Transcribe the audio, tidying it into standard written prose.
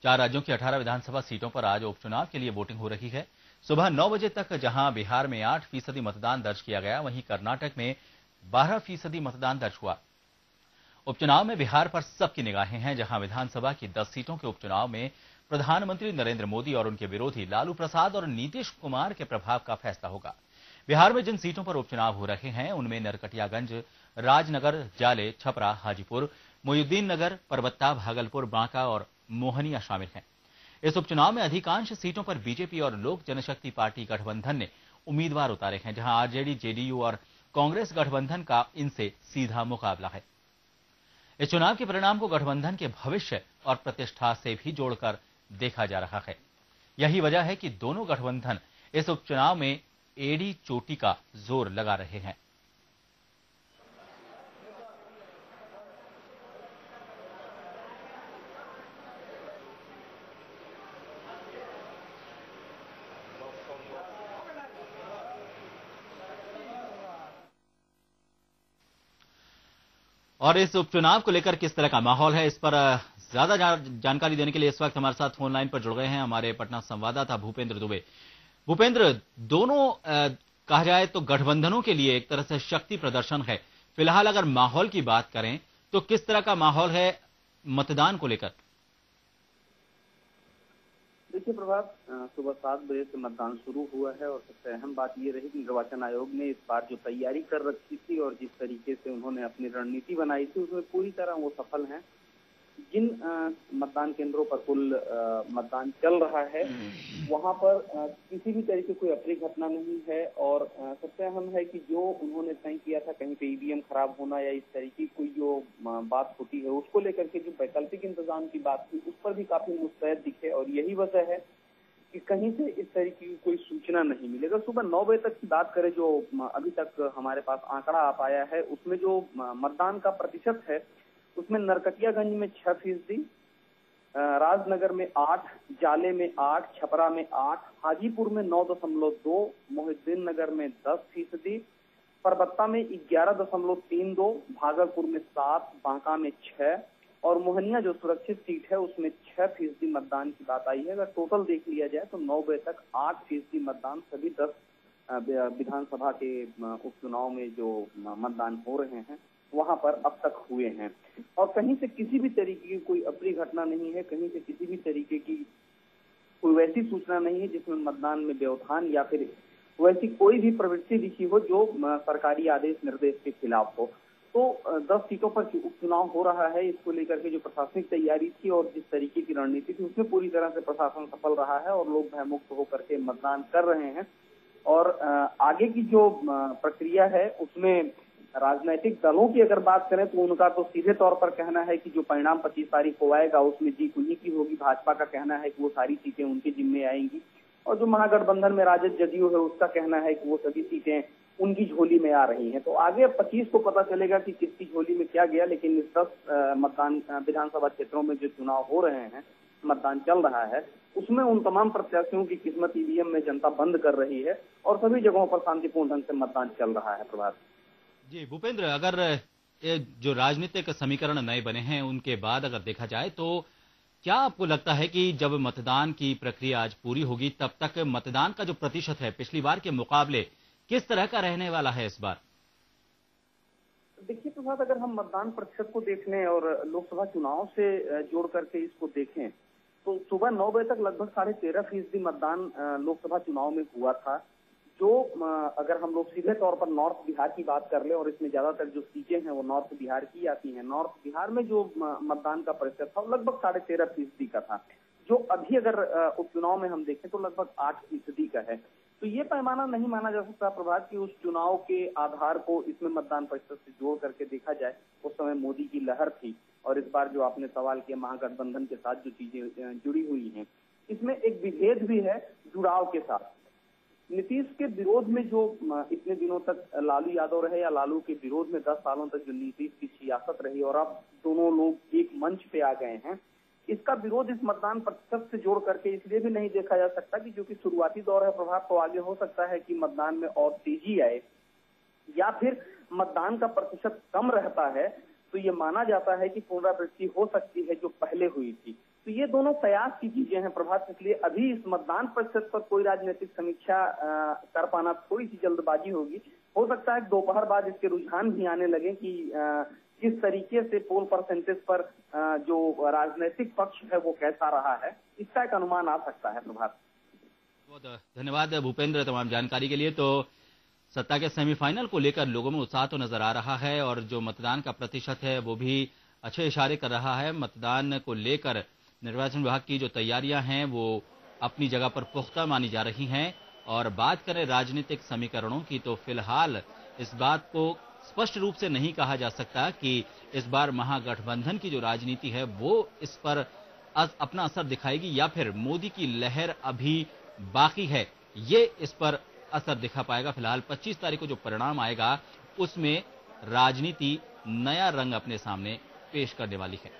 4 राज्यों की 18 विधानसभा सीटों पर आज उपचुनाव के लिए वोटिंग हो रही है। सुबह 9 बजे तक जहां बिहार में 8% मतदान दर्ज किया गया, वहीं कर्नाटक में 12% मतदान दर्ज हुआ। उपचुनाव में बिहार पर सबकी निगाहें हैं, जहां विधानसभा की 10 सीटों के उपचुनाव में प्रधानमंत्री नरेंद्र मोदी और उनके विरोधी लालू प्रसाद और नीतीश कुमार के प्रभाव का फैसला होगा। बिहार में जिन सीटों पर उपचुनाव हो रहे हैं, उनमें नरकटियागंज, राजनगर, जाले, छपरा, हाजीपुर, मोहिउद्दीन नगर, परबत्ता, भागलपुर, बांका और मोहनिया शामिल हैं। इस उपचुनाव में अधिकांश सीटों पर बीजेपी और लोक जनशक्ति पार्टी गठबंधन ने उम्मीदवार उतारे हैं, जहां आरजेडी, जेडीयू और कांग्रेस गठबंधन का इनसे सीधा मुकाबला है। इस चुनाव के परिणाम को गठबंधन के भविष्य और प्रतिष्ठा से भी जोड़कर देखा जा रहा है। यही वजह है कि दोनों गठबंधन इस उपचुनाव में एड़ी चोटी का जोर लगा रहे हैं। और इस उपचुनाव को लेकर किस तरह का माहौल है, इस पर ज्यादा जानकारी देने के लिए इस वक्त हमारे साथ फोन लाइन पर जुड़ गए हैं हमारे पटना संवाददाता भूपेंद्र दुबे। भूपेंद्र, दोनों कहा जाए तो गठबंधनों के लिए एक तरह से शक्ति प्रदर्शन है। फिलहाल अगर माहौल की बात करें तो किस तरह का माहौल है मतदान को लेकर? देखिए प्रभात, सुबह 7 बजे से मतदान शुरू हुआ है और सबसे अहम बात ये रही कि निर्वाचन आयोग ने इस बार जो तैयारी कर रखी थी और जिस तरीके से उन्होंने अपनी रणनीति बनाई थी, उसमें पूरी तरह वो सफल हैं। जिन मतदान केंद्रों पर कुल मतदान चल रहा है, वहां पर किसी भी तरीके कोई अप्रिय घटना नहीं है और सबसे अहम है कि जो उन्होंने तय किया था कहीं पे ईवीएम खराब होना या इस तरीके की कोई जो बात होती है, उसको लेकर के जो वैकल्पिक इंतजाम की बात थी, उस पर भी काफी मुस्तैद दिखे और यही वजह है कि कहीं से इस तरीके की कोई सूचना नहीं मिली। अगर सुबह 9 बजे तक की बात करें, जो अभी तक हमारे पास आंकड़ा आ पाया है, उसमें जो मतदान का प्रतिशत है उसमें नरकटियागंज में 6%, राजनगर में 8, जाले में 8, छपरा में 8, हाजीपुर में 9.2, मोहिउद्दीन नगर में 10%, परबत्ता में 11.32, भागलपुर में 7, बांका में 6 और मोहनिया जो सुरक्षित सीट है उसमें 6% मतदान की बात आई है। अगर टोटल देख लिया जाए तो 9 बजे तक 8% मतदान सभी 10 विधानसभा के उपचुनाव में जो मतदान हो रहे हैं वहां पर अब तक हुए हैं और कहीं से किसी भी तरीके की कोई अप्रिय घटना नहीं है, कहीं से किसी भी तरीके की कोई वैसी सूचना नहीं है जिसमें मतदान में व्यवधान या फिर वैसी कोई भी प्रवृत्ति दिखी हो जो सरकारी आदेश निर्देश के खिलाफ हो। तो 10 सीटों पर उपचुनाव हो रहा है, इसको लेकर के जो प्रशासनिक तैयारी थी और जिस तरीके की रणनीति थी, उसमें पूरी तरह से प्रशासन सफल रहा है और लोग भयमुक्त होकर के मतदान कर रहे हैं। और आगे की जो प्रक्रिया है उसमें राजनीतिक दलों की अगर बात करें तो उनका तो सीधे तौर पर कहना है कि जो परिणाम 25 तारीख को आएगा उसमें जीत उन्हीं की होगी। भाजपा का कहना है कि वो सारी सीटें उनके जिम्मे आएंगी और जो महागठबंधन में राजद जदयू है उसका कहना है कि वो सभी सीटें उनकी झोली में आ रही हैं। तो आगे 25 को पता चलेगा कि किसकी झोली में क्या गया, लेकिन इस 10 मतदान विधानसभा क्षेत्रों में जो चुनाव हो रहे हैं, मतदान चल रहा है, उसमें उन तमाम प्रत्याशियों की किस्मत ईवीएम में जनता बंद कर रही है और सभी जगहों पर शांतिपूर्ण ढंग से मतदान चल रहा है। प्रभात जी भूपेंद्र, अगर जो राजनीतिक समीकरण नए बने हैं उनके बाद अगर देखा जाए तो क्या आपको लगता है कि जब मतदान की प्रक्रिया आज पूरी होगी तब तक मतदान का जो प्रतिशत है पिछली बार के मुकाबले किस तरह का रहने वाला है इस बार? देखिए प्रभात, अगर हम मतदान प्रतिशत को देख लें और लोकसभा चुनाव से जोड़ करके इसको देखें तो सुबह 9 बजे तक लगभग 13.5% मतदान लोकसभा चुनाव में हुआ था। जो अगर हम लोग सीधे तौर पर नॉर्थ बिहार की बात कर ले और इसमें ज्यादातर जो सीटें हैं वो नॉर्थ बिहार की आती हैं, नॉर्थ बिहार में जो मतदान का प्रतिशत था वो लगभग 13.5% का था, जो अभी अगर उपचुनाव में हम देखें तो लगभग 8% का है। तो ये पैमाना नहीं माना जा सकता प्रभात कि उस चुनाव के आधार को इसमें मतदान प्रतिशत से जोड़ करके देखा जाए। उस समय मोदी की लहर थी और इस बार जो आपने सवाल किया महागठबंधन के साथ जो चीजें जुड़ी हुई हैं, इसमें एक विभेद भी है जुड़ाव के साथ। नीतीश के विरोध में जो इतने दिनों तक लालू यादव रहे या लालू के विरोध में 10 सालों तक जो नीतीश की सियासत रही और अब दोनों लोग एक मंच पे आ गए हैं, इसका विरोध इस मतदान प्रतिशत से जोड़ करके इसलिए भी नहीं देखा जा सकता कि जो कि शुरुआती दौर है प्रभाव, तो आगे हो सकता है कि मतदान में और तेजी आए या फिर मतदान का प्रतिशत कम रहता है तो ये माना जाता है कि पुनरावृत्ति हो सकती है जो पहले हुई थी। तो ये दोनों कयास की चीजें हैं प्रभात, इसलिए अभी इस मतदान प्रतिशत पर कोई राजनीतिक समीक्षा कर पाना थोड़ी सी जल्दबाजी होगी। हो सकता है दोपहर बाद इसके रुझान भी आने लगे कि किस तरीके से पोल परसेंटेज पर जो राजनीतिक पक्ष है वो कैसा रहा है, इसका एक अनुमान आ सकता है प्रभात। बहुत धन्यवाद भूपेंद्र तमाम जानकारी के लिए। तो सत्ता के सेमीफाइनल को लेकर लोगों में उत्साह तो नजर आ रहा है और जो मतदान का प्रतिशत है वो भी अच्छे इशारे कर रहा है। मतदान को लेकर निर्वाचन विभाग की जो तैयारियां हैं वो अपनी जगह पर पुख्ता मानी जा रही हैं। और बात करें राजनीतिक समीकरणों की तो फिलहाल इस बात को स्पष्ट रूप से नहीं कहा जा सकता कि इस बार महागठबंधन की जो राजनीति है वो इस पर अपना असर दिखाएगी या फिर मोदी की लहर अभी बाकी है, ये इस पर असर दिखा पाएगा। फिलहाल 25 तारीख को जो परिणाम आएगा उसमें राजनीति नया रंग अपने सामने पेश करने वाली है।